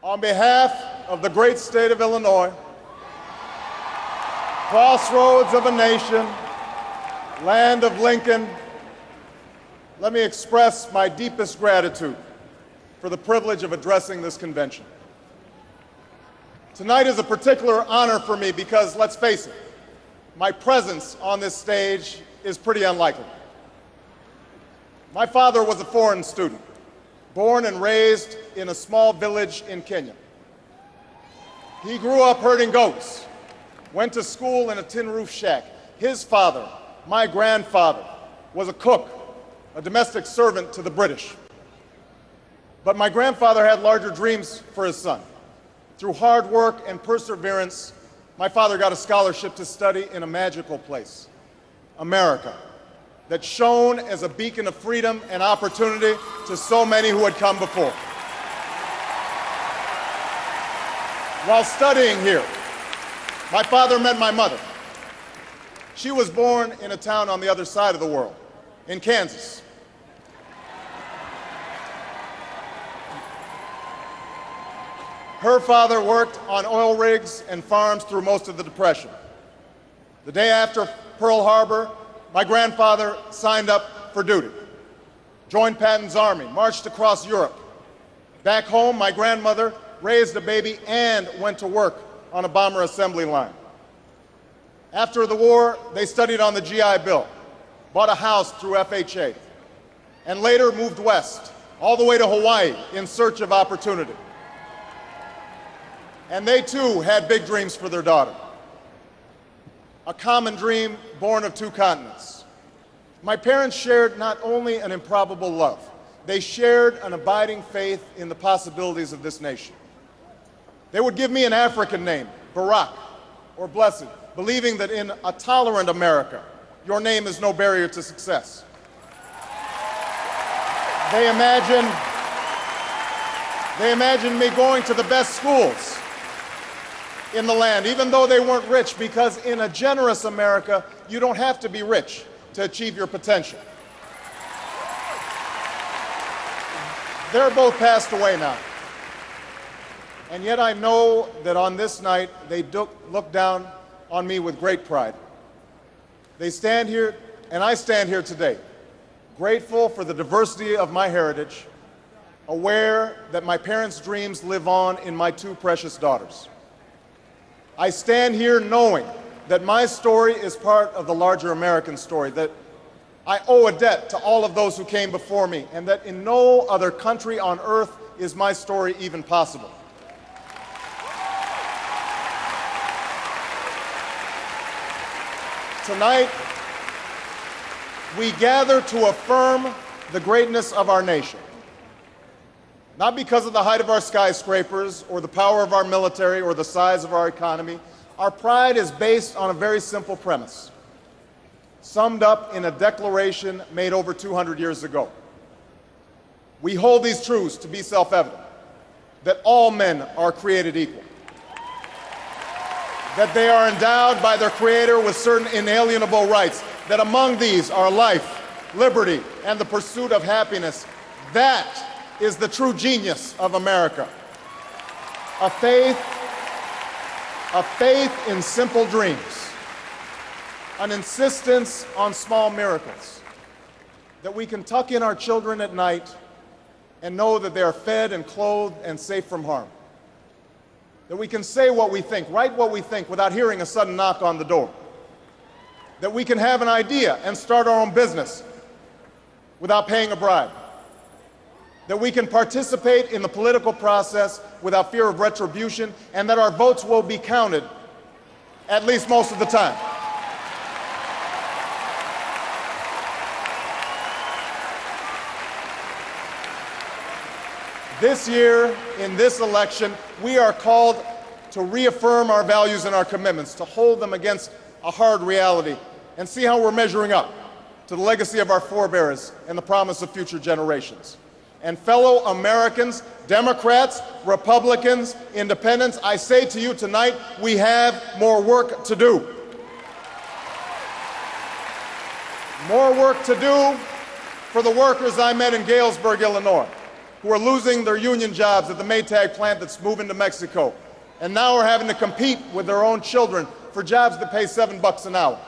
On behalf of the great state of Illinois, crossroads of a nation, land of Lincoln, let me express my deepest gratitude for the privilege of addressing this convention. Tonight is a particular honor for me because, let's face it, my presence on this stage is pretty unlikely. My father was a foreign student, born and raised in a small village in Kenya. He grew up herding goats, went to school in a tin roof shack. His father, my grandfather, was a cook, a domestic servant to the British. But my grandfather had larger dreams for his son. Through hard work and perseverance, my father got a scholarship to study in a magical place, America, that shone as a beacon of freedom and opportunity to so many who had come before. While studying here, my father met my mother. She was born in a town on the other side of the world, in Kansas. Her father worked on oil rigs and farms through most of the Depression. The day after Pearl Harbor, my grandfather signed up for duty, joined Patton's army, marched across Europe. Back home, my grandmother raised a baby and went to work on a bomber assembly line. After the war, they studied on the GI Bill, bought a house through FHA, and later moved west, all the way to Hawaii in search of opportunity. And they too had big dreams for their daughter. A common dream born of two continents. My parents shared not only an improbable love, they shared an abiding faith in the possibilities of this nation. They would give me an African name, Barak, or Blessed, believing that in a tolerant America, your name is no barrier to success. They imagined me going to the best schools in the land, even though they weren't rich, because in a generous America, you don't have to be rich to achieve your potential. They're both passed away now. And yet I know that on this night, they look down on me with great pride. They stand here, and I stand here today, grateful for the diversity of my heritage, aware that my parents' dreams live on in my two precious daughters. I stand here knowing that my story is part of the larger American story, that I owe a debt to all of those who came before me, and that in no other country on earth is my story even possible. Tonight, we gather to affirm the greatness of our nation. Not because of the height of our skyscrapers, or the power of our military, or the size of our economy. Our pride is based on a very simple premise, summed up in a declaration made over 200 years ago. We hold these truths to be self-evident, that all men are created equal, that they are endowed by their Creator with certain inalienable rights, that among these are life, liberty, and the pursuit of happiness. That is the true genius of America. A faith in simple dreams, an insistence on small miracles, that we can tuck in our children at night and know that they are fed and clothed and safe from harm, that we can say what we think, write what we think without hearing a sudden knock on the door, that we can have an idea and start our own business without paying a bribe, that we can participate in the political process without fear of retribution, and that our votes will be counted, at least most of the time. This year, in this election, we are called to reaffirm our values and our commitments, to hold them against a hard reality, and see how we're measuring up to the legacy of our forebears and the promise of future generations. And fellow Americans, Democrats, Republicans, Independents, I say to you tonight, we have more work to do. More work to do for the workers I met in Galesburg, Illinois, who are losing their union jobs at the Maytag plant that's moving to Mexico, and now are having to compete with their own children for jobs that pay $7 an hour.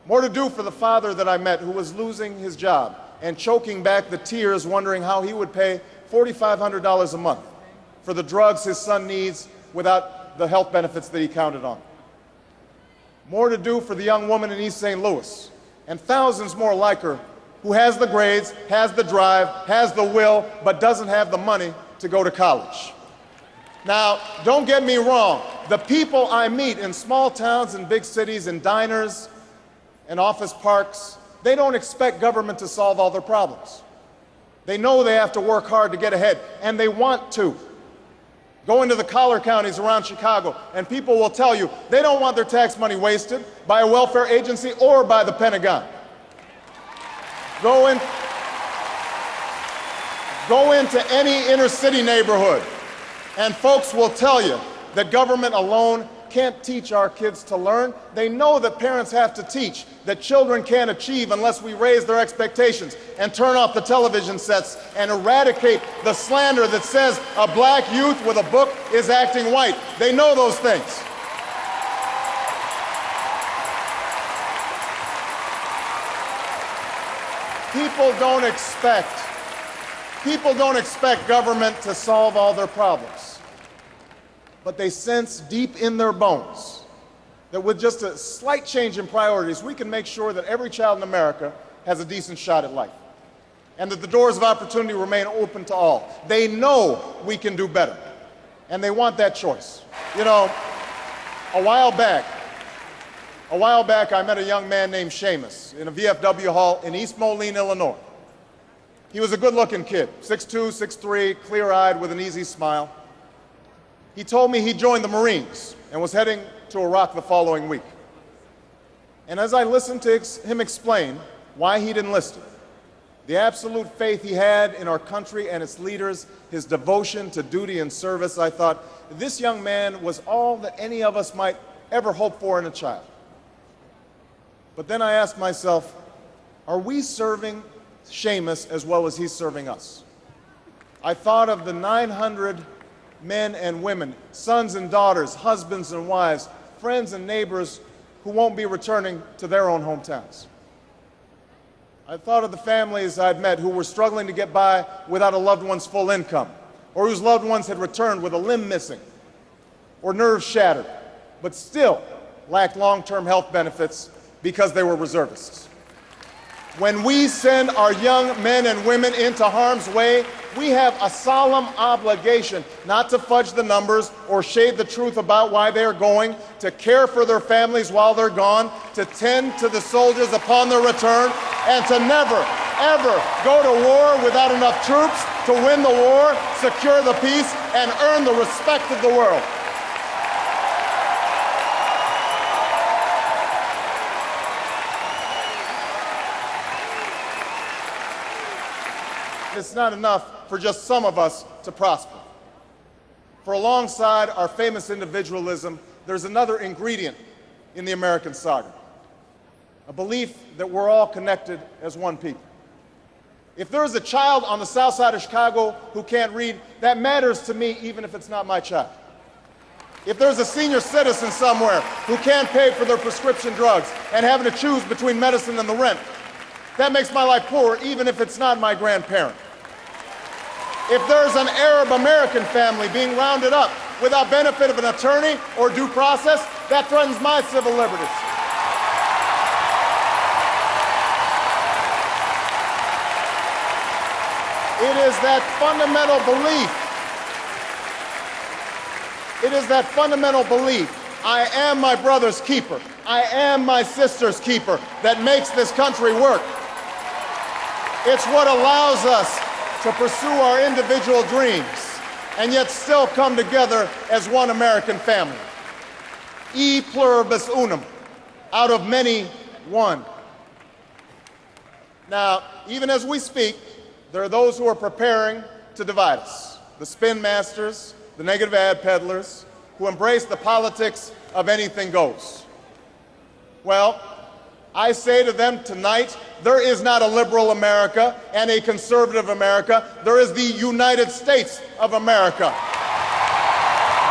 More to do for the father that I met who was losing his job and choking back the tears wondering how he would pay $4,500 a month for the drugs his son needs without the health benefits that he counted on. More to do for the young woman in East St. Louis and thousands more like her who has the grades, has the drive, has the will, but doesn't have the money to go to college. Now, don't get me wrong. The people I meet in small towns and big cities, in diners and office parks, they don't expect government to solve all their problems. They know they have to work hard to get ahead, and they want to. Go into the collar counties around Chicago, and people will tell you they don't want their tax money wasted by a welfare agency or by the Pentagon. Go into any inner city neighborhood, and folks will tell you that government alone can't teach our kids to learn. They know that parents have to teach, that children can't achieve unless we raise their expectations and turn off the television sets and eradicate the slander that says a black youth with a book is acting white. They know those things. People don't expect government to solve all their problems. But they sense deep in their bones that with just a slight change in priorities, we can make sure that every child in America has a decent shot at life, and that the doors of opportunity remain open to all. They know we can do better, and they want that choice. You know, a while back, I met a young man named Seamus in a VFW hall in East Moline, Illinois. He was a good-looking kid, 6'2", 6'3", clear-eyed with an easy smile. He told me he joined the Marines and was heading to Iraq the following week. And as I listened to him explain why he'd enlisted, the absolute faith he had in our country and its leaders, his devotion to duty and service, I thought, this young man was all that any of us might ever hope for in a child. But then I asked myself, are we serving Seamus as well as he's serving us? I thought of the 900 men and women, sons and daughters, husbands and wives, friends and neighbors who won't be returning to their own hometowns. I thought of the families I'd met who were struggling to get by without a loved one's full income, or whose loved ones had returned with a limb missing or nerves shattered, but still lacked long-term health benefits because they were reservists. When we send our young men and women into harm's way, we have a solemn obligation not to fudge the numbers or shade the truth about why they are going, to care for their families while they're gone, to tend to the soldiers upon their return, and to never, ever go to war without enough troops to win the war, secure the peace, and earn the respect of the world. It's not enough for just some of us to prosper. For alongside our famous individualism, there's another ingredient in the American saga, a belief that we're all connected as one people. If there is a child on the south side of Chicago who can't read, that matters to me even if it's not my child. If there's a senior citizen somewhere who can't pay for their prescription drugs and having to choose between medicine and the rent, that makes my life poor even if it's not my grandparent. If there's an Arab American family being rounded up without benefit of an attorney or due process, that threatens my civil liberties. It is that fundamental belief, I am my brother's keeper, I am my sister's keeper, that makes this country work. It's what allows us to pursue our individual dreams and yet still come together as one American family. E pluribus unum, out of many, one. Now, even as we speak, there are those who are preparing to divide us. The spin masters, the negative ad peddlers, who embrace the politics of anything goes. Well, I say to them tonight, there is not a liberal America and a conservative America. There is the United States of America.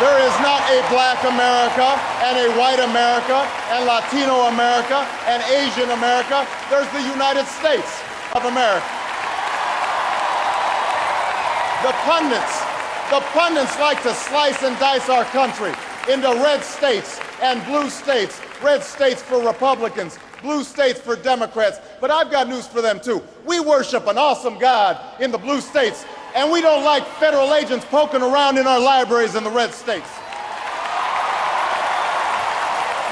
There is not a black America and a white America and Latino America and Asian America. There's the United States of America. The pundits like to slice and dice our country into red states and blue states, red states for Republicans, blue states for Democrats. But I've got news for them too. We worship an awesome God in the blue states, and we don't like federal agents poking around in our libraries in the red states.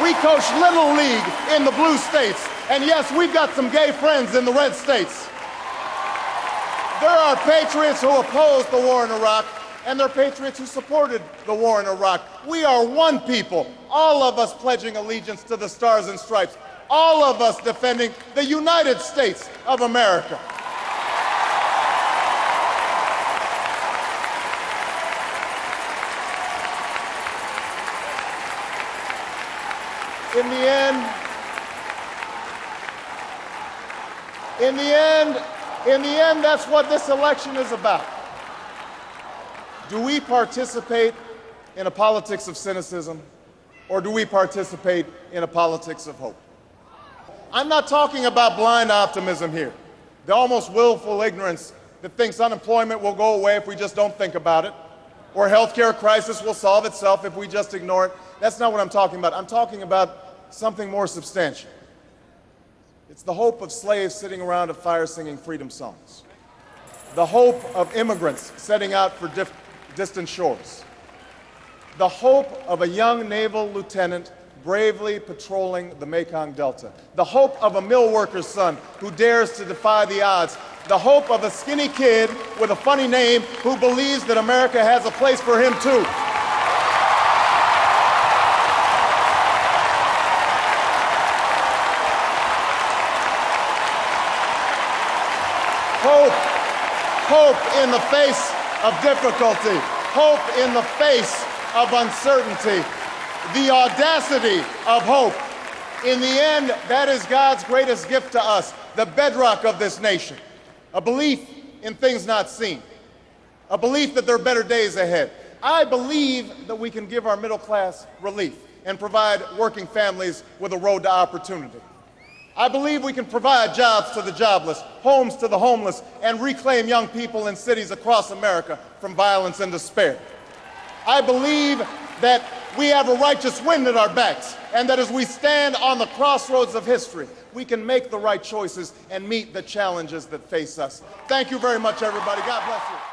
We coach Little League in the blue states, and yes, we've got some gay friends in the red states. There are patriots who opposed the war in Iraq, and there are patriots who supported the war in Iraq. We are one people, all of us pledging allegiance to the Stars and Stripes, all of us defending the United States of America. In the end, that's what this election is about. Do we participate in a politics of cynicism, or do we participate in a politics of hope? I'm not talking about blind optimism here, the almost willful ignorance that thinks unemployment will go away if we just don't think about it, or healthcare crisis will solve itself if we just ignore it. That's not what I'm talking about. I'm talking about something more substantial. It's the hope of slaves sitting around a fire singing freedom songs. The hope of immigrants setting out for distant shores. The hope of a young naval lieutenant bravely patrolling the Mekong Delta. The hope of a mill worker's son who dares to defy the odds. The hope of a skinny kid with a funny name who believes that America has a place for him too. Hope in the face of difficulty, hope in the face of uncertainty, the audacity of hope. In the end, that is God's greatest gift to us, the bedrock of this nation, a belief in things not seen, a belief that there are better days ahead. I believe that we can give our middle class relief and provide working families with a road to opportunity. I believe we can provide jobs to the jobless, homes to the homeless, and reclaim young people in cities across America from violence and despair. I believe that we have a righteous wind at our backs, and that as we stand on the crossroads of history, we can make the right choices and meet the challenges that face us. Thank you very much, everybody. God bless you.